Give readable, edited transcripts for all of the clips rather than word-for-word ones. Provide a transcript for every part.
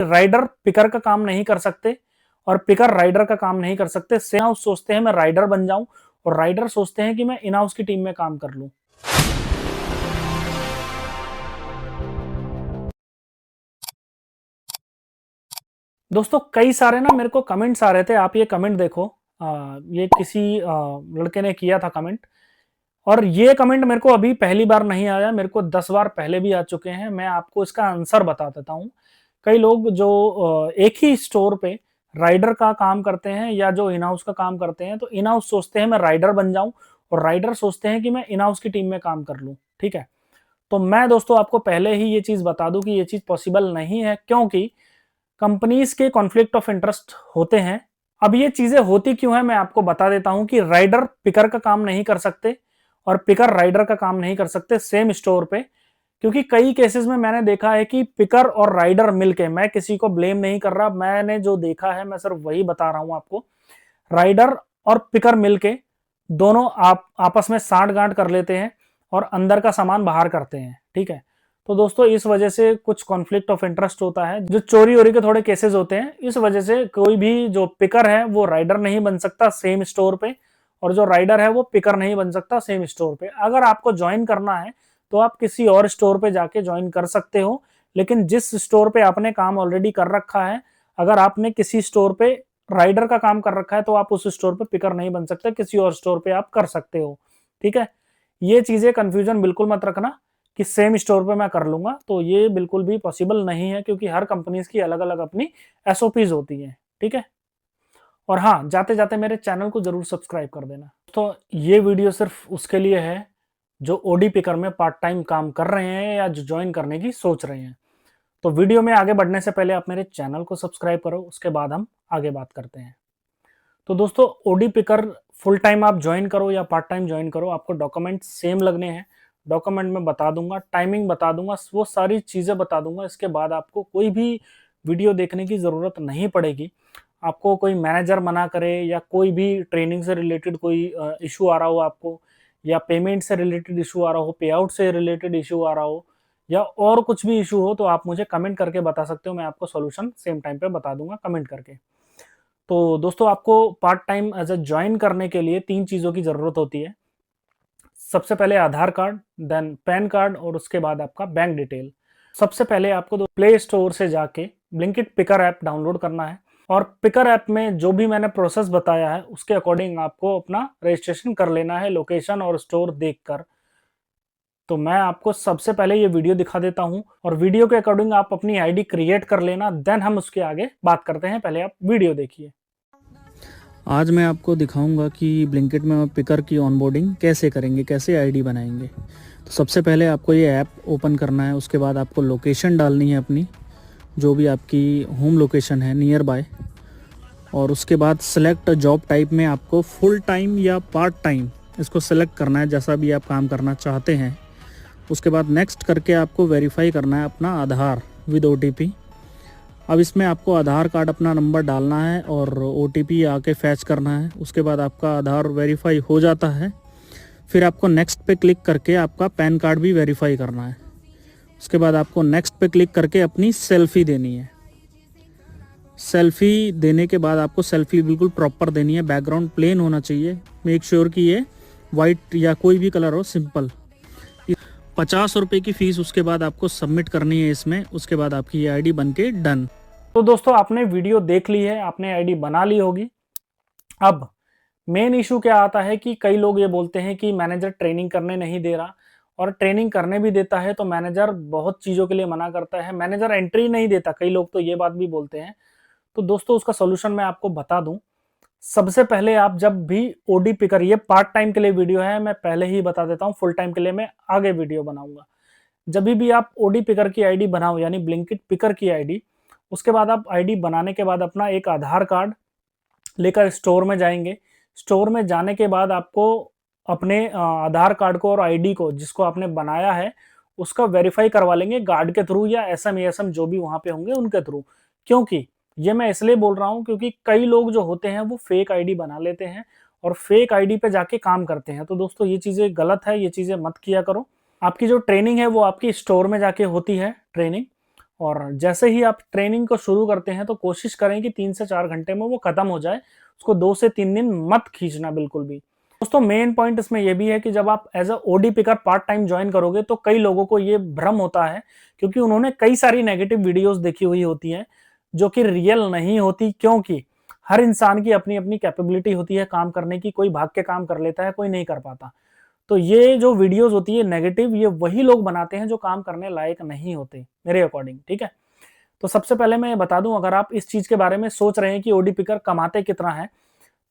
Rider picker का काम नहीं कर सकते और पिकर राइडर का काम नहीं कर सकते। सेम हाउस सोचते हैं मैं राइडर बन जाऊं और राइडर सोचते हैं कि मैं इन हाउस की टीम में काम कर लूं। दोस्तों कई सारे ना मेरे को कमेंट्स आ रहे थे, आप ये कमेंट देखो। ये किसी लड़के ने किया था कमेंट, और ये कमेंट मेरे को अभी पहली बार नहीं आया, मेरे को 10 बार पहले भी आ चुके हैं। मैं आपको इसका आंसर बता देता हूँ। कई लोग जो एक ही स्टोर पे राइडर का काम करते हैं या जो इन हाउस का काम करते हैं, तो इन हाउस सोचते हैं मैं राइडर बन जाऊं और राइडर सोचते हैं कि मैं इन हाउस की टीम में काम कर लूं। ठीक है, तो मैं दोस्तों आपको पहले ही ये चीज बता दूं कि ये चीज पॉसिबल नहीं है, क्योंकि कंपनीज के कॉन्फ्लिक्ट ऑफ इंटरेस्ट होते हैं। अब ये चीजें होती क्यों है मैं आपको बता देता हूं कि राइडर पिकर का काम नहीं कर सकते और पिकर राइडर का काम नहीं कर सकते सेम स्टोर पे, क्योंकि कई केसेस में मैंने देखा है कि पिकर और राइडर मिलके, मैं किसी को ब्लेम नहीं कर रहा, मैंने जो देखा है मैं सिर्फ वही बता रहा हूं आपको, राइडर और पिकर मिलके दोनों आप आपस में साठ गांठ कर लेते हैं और अंदर का सामान बाहर करते हैं। ठीक है, तो दोस्तों इस वजह से कुछ कॉन्फ्लिक्ट ऑफ इंटरेस्ट होता है, जो चोरी वोरी के थोड़े केसेस होते हैं। इस वजह से कोई भी जो पिकर है वो राइडर नहीं बन सकता सेम स्टोर पे, और जो राइडर है वो पिकर नहीं बन सकता सेम स्टोर पे। अगर आपको ज्वाइन करना है तो आप किसी और स्टोर पे जाके ज्वाइन कर सकते हो, लेकिन जिस स्टोर पे आपने काम ऑलरेडी कर रखा है, अगर आपने किसी स्टोर पे राइडर का काम कर रखा है तो आप उस स्टोर पे पिकर नहीं बन सकते, किसी और स्टोर पे आप कर सकते हो। ठीक है, ये चीजें कंफ्यूजन बिल्कुल मत रखना कि सेम स्टोर पे मैं कर लूंगा, तो ये बिल्कुल भी पॉसिबल नहीं है, क्योंकि हर कंपनीज की अलग अलग अपनी एसओपीज होती है। ठीक है, और हाँ, जाते जाते मेरे चैनल को जरूर सब्सक्राइब कर देना। तो ये वीडियो सिर्फ उसके लिए है जो ओडी पिकर में पार्ट टाइम काम कर रहे हैं या जो ज्वाइन करने की सोच रहे हैं। तो वीडियो में आगे बढ़ने से पहले आप मेरे चैनल को सब्सक्राइब करो, उसके बाद हम आगे बात करते हैं। तो दोस्तों ओडी पिकर फुल टाइम आप ज्वाइन करो या पार्ट टाइम ज्वाइन करो, आपको डॉक्यूमेंट सेम लगने हैं। डॉक्यूमेंट में बता दूंगा, टाइमिंग बता दूंगा, वो सारी चीज़ें बता दूंगा। इसके बाद आपको कोई भी वीडियो देखने की ज़रूरत नहीं पड़ेगी। आपको कोई मैनेजर मना करे या कोई भी ट्रेनिंग से रिलेटेड कोई इशू आ रहा हो आपको, या पेमेंट से रिलेटेड इशू आ रहा हो, पे आउट से रिलेटेड इशू आ रहा हो, या और कुछ भी इशू हो, तो आप मुझे कमेंट करके बता सकते हो। मैं आपको सॉल्यूशन सेम टाइम पे बता दूंगा कमेंट करके। तो दोस्तों आपको part time as a join करने के लिए 3 चीज़ों की ज़रूरत होती है। सबसे पहले आधार कार्ड, देन पैन कार्ड, और उसके बाद आपका बैंक डिटेल। सबसे पहले आपको प्ले स्टोर से जाके ब्लिंकिट पिकर ऐप डाउनलोड करना है, और पिकर ऐप में जो भी मैंने प्रोसेस बताया है उसके अकॉर्डिंग आपको अपना रजिस्ट्रेशन कर लेना है, लोकेशन और स्टोर देखकर। तो मैं आपको सबसे पहले ये वीडियो दिखा देता हूं, और वीडियो के अकॉर्डिंग आप अपनी आईडी क्रिएट कर लेना, देन हम उसके आगे बात करते हैं। पहले आप वीडियो देखिए। आज मैं आपको दिखाऊंगा कि ब्लिंकिट में पिकर की ऑनबोर्डिंग कैसे करेंगे, कैसे आईडी बनाएंगे। तो सबसे पहले आपको ये ऐप ओपन करना है, उसके बाद आपको लोकेशन डालनी है अपनी, जो भी आपकी होम लोकेशन है नियर बाय, और उसके बाद सेलेक्ट जॉब टाइप में आपको फुल टाइम या पार्ट टाइम इसको सेलेक्ट करना है, जैसा भी आप काम करना चाहते हैं। उसके बाद नेक्स्ट करके आपको वेरीफाई करना है अपना आधार विद ओटीपी। अब इसमें आपको आधार कार्ड अपना नंबर डालना है और ओटीपी आके फैच करना है। उसके बाद आपका आधार वेरीफाई हो जाता है, फिर आपको नेक्स्ट पे क्लिक करके आपका पैन कार्ड भी वेरीफाई करना है। उसके बाद आपको नेक्स्ट पे क्लिक करके अपनी सेल्फ़ी देनी है। सेल्फ़ी देने के बाद आपको सेल्फ़ी बिल्कुल प्रॉपर देनी है, बैकग्राउंड प्लेन होना चाहिए, मेक श्योर कि ये वाइट या कोई भी कलर हो, सिंपल। 50 रुपये की फ़ीस उसके बाद आपको सबमिट करनी है इसमें। उसके बाद आपकी ये आईडी बन के डन। तो दोस्तों आपने वीडियो देख ली है, आपने आईडी बना ली होगी। अब मेन इशू क्या आता है कि कई लोग ये बोलते हैं कि मैनेजर ट्रेनिंग करने नहीं दे रहा, और ट्रेनिंग करने भी देता है तो मैनेजर बहुत चीज़ों के लिए मना करता है, मैनेजर एंट्री नहीं देता, कई लोग तो ये बात भी बोलते हैं। तो दोस्तों उसका सोल्यूशन मैं आपको बता दूं। सबसे पहले आप जब भी ओडी पिकर, ये पार्ट टाइम के लिए वीडियो है, मैं पहले ही बता देता हूँ, फुल टाइम के लिए मैं आगे वीडियो बनाऊंगा। जब भी आप ओडी पिकर की आईडी बनाओ, यानी ब्लिंकिट पिकर की आईडी, उसके बाद आप आईडी बनाने के बाद अपना एक आधार कार्ड लेकर स्टोर में जाएंगे। स्टोर में जाने के बाद आपको अपने आधार कार्ड को और आईडी को जिसको आपने बनाया है उसका वेरीफाई करवा लेंगे गार्ड के थ्रू या एसएम एएसएम जो भी वहां पे होंगे उनके थ्रू। क्योंकि ये मैं इसलिए बोल रहा हूं क्योंकि कई लोग जो होते हैं वो फेक आईडी बना लेते हैं और फेक आईडी पे जाके काम करते हैं। तो दोस्तों ये चीजें गलत है, ये चीजें मत किया करो। आपकी जो ट्रेनिंग है वो आपकी स्टोर में जाके होती है ट्रेनिंग, और जैसे ही आप ट्रेनिंग को शुरू करते हैं तो कोशिश करें कि 3 से 4 घंटे में वो खत्म हो जाए। उसको 2 से 3 दिन मत खींचना बिल्कुल भी। दोस्तों मेन पॉइंट इसमें ये भी है कि जब आप as a OD picker part time join करोगे तो कई लोगों को ये भ्रम होता है, क्योंकि उन्होंने कई सारी नेगेटिव वीडियोस देखी हुई होती हैं जो कि रियल नहीं होती, क्योंकि हर इंसान की अपनी अपनी कैपेबिलिटी होती है काम करने की। कोई भाग के काम कर लेता है, कोई नहीं कर पाता। तो ये जो वीडियोस होती है नेगेटिव, ये वही लोग बनाते हैं जो काम करने लायक नहीं होते मेरे अकॉर्डिंग, ठीक है। तो सबसे पहले मैं बता दूं, अगर आप इस चीज के बारे में सोच रहे हैं कि ओडी पिकर कमाते कितना है,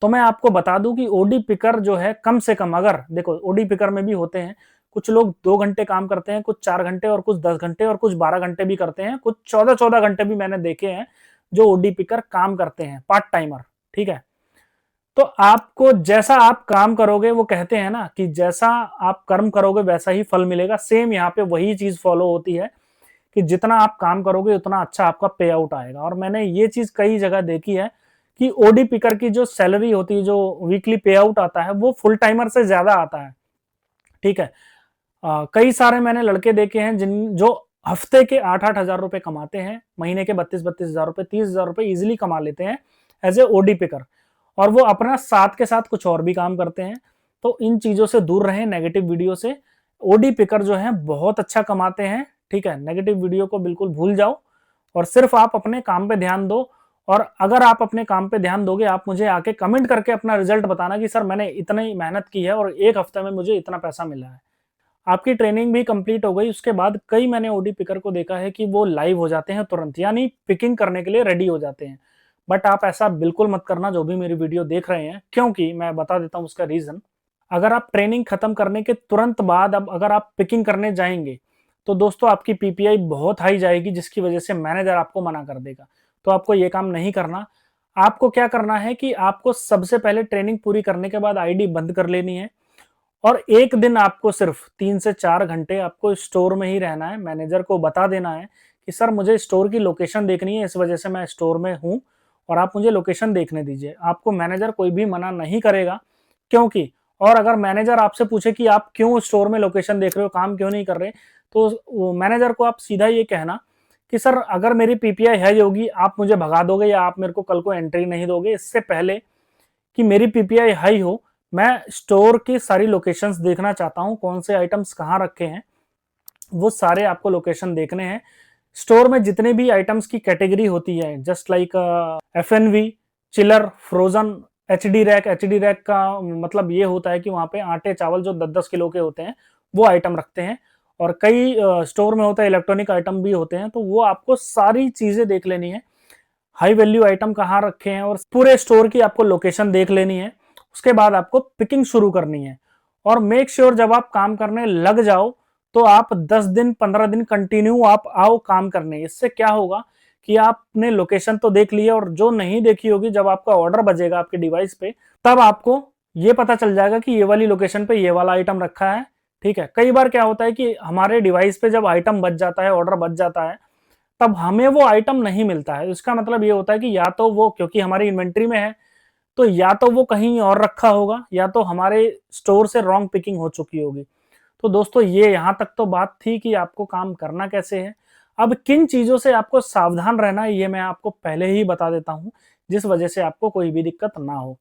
तो मैं आपको बता दूं कि ओडी पिकर जो है कम से कम, अगर देखो ओडी पिकर में भी होते हैं कुछ लोग 2 घंटे काम करते हैं, कुछ 4 घंटे और कुछ 10 घंटे और कुछ 12 घंटे भी करते हैं, कुछ 14-14 घंटे भी मैंने देखे हैं जो ओडी पिकर काम करते हैं, पार्ट टाइमर, ठीक है। तो आपको जैसा आप काम करोगे, वो कहते हैं ना कि जैसा आप कर्म करोगे वैसा ही फल मिलेगा, सेम यहाँ पे वही चीज फॉलो होती है कि जितना आप काम करोगे उतना अच्छा आपका पे आउट आएगा। और मैंने ये चीज कई जगह देखी है कि ओडी पिकर की जो सैलरी होती है, जो वीकली पे आउट आता है, वो फुल टाइमर से ज्यादा आता है, ठीक है। कई सारे मैंने लड़के देखे हैं जिन जो हफ्ते के 8-8 हजार रुपए कमाते हैं, महीने के 32-32 हजार रुपए, 30 हजार रुपए इजिली कमा लेते हैं एज ए ओडी पिकर, और वो अपना साथ के साथ कुछ और भी काम करते हैं। तो इन चीजों से दूर रहें, नेगेटिव वीडियो से। ओडी पिकर जो है बहुत अच्छा कमाते हैं, ठीक है। नेगेटिव वीडियो को बिल्कुल भूल जाओ और सिर्फ आप अपने काम पे ध्यान दो। और अगर आप अपने काम पे ध्यान दोगे, आप मुझे आके कमेंट करके अपना रिजल्ट बताना कि सर मैंने इतनी मेहनत की है और 1 हफ्ते में मुझे इतना पैसा मिला है। आपकी ट्रेनिंग भी कंप्लीट हो गई, उसके बाद कई मैंने ओडी पिकर को देखा है कि वो लाइव हो जाते हैं तुरंत, यानी पिकिंग करने के लिए रेडी हो जाते हैं। बट आप ऐसा बिल्कुल मत करना जो भी मेरी वीडियो देख रहे हैं, क्योंकि मैं बता देता हूं उसका रीजन। अगर आप ट्रेनिंग खत्म करने के तुरंत बाद अब अगर आप पिकिंग करने जाएंगे तो दोस्तों आपकी पीपीआई बहुत हाई जाएगी, जिसकी वजह से मैनेजर आपको मना कर देगा। तो आपको ये काम नहीं करना। आपको क्या करना है कि आपको सबसे पहले ट्रेनिंग पूरी करने के बाद आईडी बंद कर लेनी है, और एक दिन आपको सिर्फ 3 से 4 घंटे आपको स्टोर में ही रहना है। मैनेजर को बता देना है कि सर मुझे स्टोर की लोकेशन देखनी है, इस वजह से मैं स्टोर में हूं और आप मुझे लोकेशन देखने दीजिए। आपको मैनेजर कोई भी मना नहीं करेगा, क्योंकि और अगर मैनेजर आपसे पूछे कि आप क्यों स्टोर में लोकेशन देख रहे हो, काम क्यों नहीं कर रहे, तो मैनेजर को आप सीधा ये कहना कि सर अगर मेरी पीपीआई हाई होगी, आप मुझे भगा दोगे या आप मेरे को कल को एंट्री नहीं दोगे। इससे पहले कि मेरी पीपीआई हाई हो, मैं स्टोर की सारी लोकेशंस देखना चाहता हूं, कौन से आइटम्स कहां रखे हैं, वो सारे आपको लोकेशन देखने हैं। स्टोर में जितने भी आइटम्स की कैटेगरी होती है, just like FNV, chiller, frozen, HD rack का मतलब ये होता है कि वहां पे आटे चावल जो 10-10 किलो के होते हैं वो आइटम रखते हैं। और कई स्टोर में होता है इलेक्ट्रॉनिक आइटम भी होते हैं, तो वो आपको सारी चीजें देख लेनी है, हाई वैल्यू आइटम कहाँ रखे हैं, और पूरे स्टोर की आपको लोकेशन देख लेनी है। उसके बाद आपको पिकिंग शुरू करनी है। और मेक श्योर जब आप काम करने लग जाओ तो आप 10 दिन 15 दिन कंटिन्यू आप आओ काम करने। इससे क्या होगा कि आपने लोकेशन तो देख ली है, और जो नहीं देखी होगी, जब आपका ऑर्डर बजेगा आपके डिवाइस पे, तब आपको ये पता चल जाएगा कि ये वाली लोकेशन पे ये वाला आइटम रखा है, ठीक है। कई बार क्या होता है कि हमारे डिवाइस पे जब आइटम बच जाता है, ऑर्डर बच जाता है, तब हमें वो आइटम नहीं मिलता है। इसका मतलब ये होता है कि या तो वो क्योंकि हमारी इन्वेंट्री में है, तो या तो वो कहीं और रखा होगा, या तो हमारे स्टोर से रॉन्ग पिकिंग हो चुकी होगी। तो दोस्तों ये यहाँ तक तो बात थी कि आपको काम करना कैसे है। अब किन चीजों से आपको सावधान रहना है ये मैं आपको पहले ही बता देता हूं, जिस वजह से आपको कोई भी दिक्कत ना हो।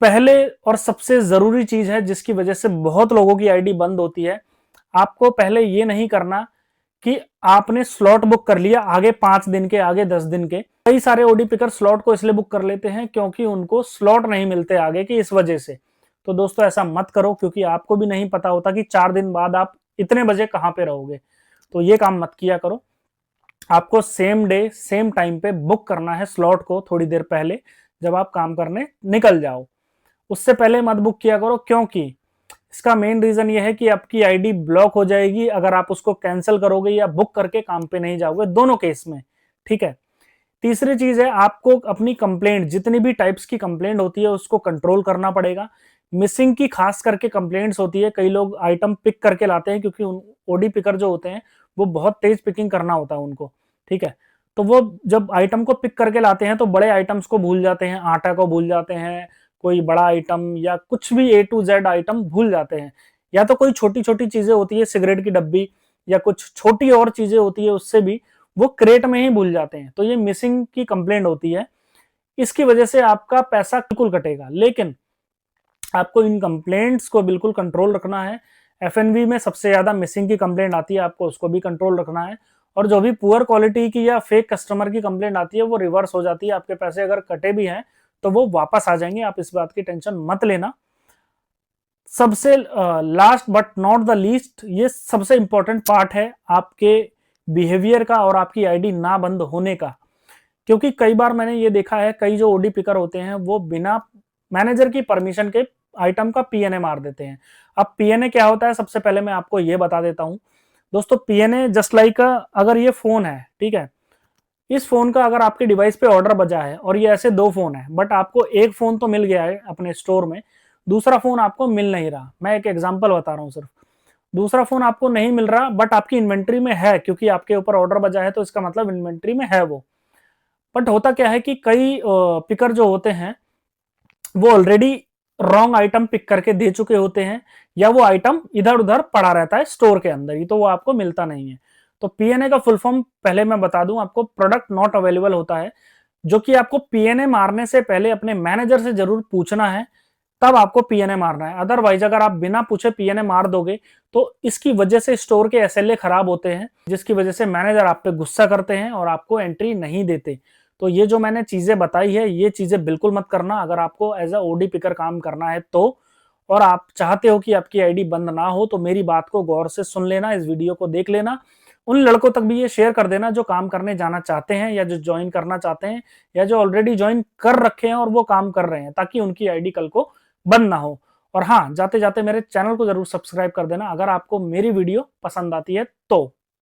पहले और सबसे जरूरी चीज है जिसकी वजह से बहुत लोगों की आईडी बंद होती है, आपको पहले ये नहीं करना कि आपने स्लॉट बुक कर लिया आगे 5 दिन के, आगे 10 दिन के। कई सारे ओडी पिकर स्लॉट को इसलिए बुक कर लेते हैं क्योंकि उनको स्लॉट नहीं मिलते आगे की, इस वजह से। तो दोस्तों ऐसा मत करो, क्योंकि आपको भी नहीं पता होता कि 4 दिन बाद आप इतने बजे कहां पे रहोगे। तो ये काम मत किया करो। आपको सेम डे सेम टाइम पे बुक करना है स्लॉट को थोड़ी देर पहले, जब आप काम करने निकल जाओ। उससे पहले मत बुक किया करो, क्योंकि इसका मेन रीजन ये है कि आपकी आईडी ब्लॉक हो जाएगी अगर आप उसको कैंसिल करोगे या बुक करके काम पे नहीं जाओगे, दोनों केस में, ठीक है। तीसरी चीज है, आपको अपनी कंप्लेंट, जितनी भी टाइप्स की कंप्लेंट होती है उसको कंट्रोल करना पड़ेगा। मिसिंग की खास करके कंप्लेंट्स होती है, कई लोग आइटम पिक करके लाते हैं, क्योंकि ओडी पिकर जो होते हैं वो बहुत तेज पिकिंग करना होता है उनको, ठीक है। तो वो जब आइटम को पिक करके लाते हैं तो बड़े आइटम्स को भूल जाते हैं, आटा को भूल जाते हैं, कोई बड़ा आइटम या कुछ भी A to Z आइटम भूल जाते हैं। या तो कोई छोटी छोटी चीजें होती है, सिगरेट की डब्बी या कुछ छोटी और चीजें होती है, उससे भी वो क्रेट में ही भूल जाते हैं, तो ये मिसिंग की कंप्लेंट होती है। इसकी वजह से आपका पैसा बिल्कुल कटेगा, लेकिन आपको इन कंप्लेंट्स को बिल्कुल कंट्रोल रखना है। एफएनबी में सबसे ज्यादा मिसिंग की कंप्लेंट आती है, आपको उसको भी कंट्रोल रखना है। और जो भी पुअर क्वालिटी की या फेक कस्टमर की कंप्लेंट आती है वो रिवर्स हो जाती है। आपके पैसे अगर कटे भी हैं तो वो वापस आ जाएंगे, आप इस बात की टेंशन मत लेना। सबसे last but not the least, ये सबसे इंपॉर्टेंट पार्ट है आपके बिहेवियर का और आपकी आईडी ना बंद होने का। क्योंकि कई बार मैंने ये देखा है, कई जो ओडी पिकर होते हैं वो बिना मैनेजर की परमिशन के आइटम का पीएनए मार देते हैं। अब पीएनए क्या होता है, सबसे पहले मैं आपको ये बता देता हूं दोस्तों। पीएनए जस्ट लाइक, अगर ये फोन है, ठीक है, इस फोन का अगर आपके डिवाइस पे ऑर्डर बजा है और ये ऐसे दो फोन है, बट आपको एक फोन तो मिल गया है अपने स्टोर में, दूसरा फोन आपको मिल नहीं रहा। मैं एक एग्जांपल बता रहा हूं सिर्फ। दूसरा फोन आपको नहीं मिल रहा बट आपकी इन्वेंट्री में है, क्योंकि आपके ऊपर ऑर्डर बजा है तो इसका मतलब इन्वेंट्री में है वो। बट होता क्या है कि कई पिकर जो होते हैं वो ऑलरेडी रॉन्ग आइटम पिक करके दे चुके होते हैं, या वो आइटम इधर उधर पड़ा रहता है स्टोर के अंदर ही, तो वो आपको मिलता नहीं है। तो पीएनए का फुल फॉर्म पहले मैं बता दूं आपको, प्रोडक्ट नॉट अवेलेबल होता है, जो कि आपको पीएनए मारने से पहले अपने मैनेजर से जरूर पूछना है, तब आपको पीएनए मारना है। अदरवाइज अगर आप बिना पूछे पीएनए मार दोगे तो इसकी वजह से स्टोर के एसएलए खराब होते हैं, जिसकी वजह से मैनेजर आप पे गुस्सा करते हैं और आपको एंट्री नहीं देते। तो ये जो मैंने चीजें बताई है, ये चीजें बिल्कुल मत करना अगर आपको एज अ ओडी पिकर काम करना है तो। और आप चाहते हो कि आपकी आईडी बंद ना हो तो मेरी बात को गौर से सुन लेना, इस वीडियो को देख लेना, उन लड़कों तक भी ये शेयर कर देना जो काम करने जाना चाहते हैं या जो ज्वाइन करना चाहते हैं या जो ऑलरेडी ज्वाइन कर रखे हैं और वो काम कर रहे हैं, ताकि उनकी आईडी कल को बंद ना हो। और हाँ, जाते जाते मेरे चैनल को जरूर सब्सक्राइब कर देना अगर आपको मेरी वीडियो पसंद आती है तो।